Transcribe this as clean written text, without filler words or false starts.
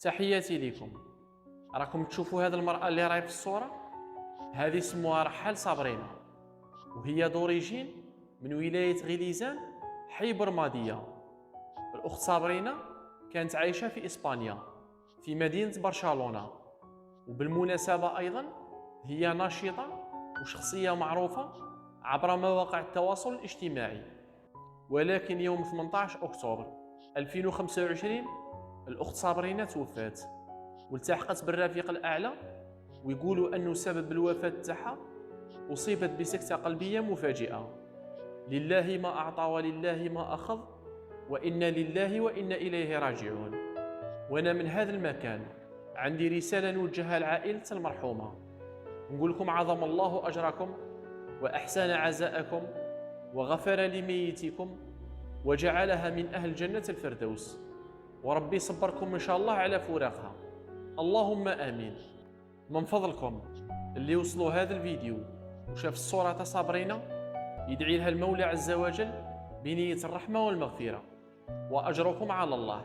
تحياتي لكم. راكم تشوفوا هذه المرأة اللي راهي في الصورة؟ هذه اسمها رحال صابرينا، وهي دوريجين من ولاية غليزان، حي برمادية. الأخت صابرينا كانت عايشة في إسبانيا في مدينة برشلونة، وبالمناسبة أيضا هي ناشطة وشخصية معروفة عبر مواقع التواصل الاجتماعي. ولكن يوم 18 أكتوبر 2025 الأخت صابرينا توفات والتحقت بالرفيق الأعلى، ويقولوا أنه سبب الوفاة تاعها أصيبت بسكتة قلبية مفاجئة. لله ما أعطى ولله ما أخذ، وإنا لله وإنا إليه راجعون. وأنا من هذا المكان عندي رسالة نوجهها لعائلة المرحومة، نقول لكم عظم الله أجركم وأحسن عزاءكم وغفر لميتكم وجعلها من أهل جنة الفردوس، وربي يصبركم إن شاء الله على فراقها، اللهم آمين. من فضلكم اللي وصلوا هذا الفيديو وشاف الصورة تاع صابرينا يدعي لها المولى عز وجل بنية الرحمة والمغفرة، وأجركم على الله.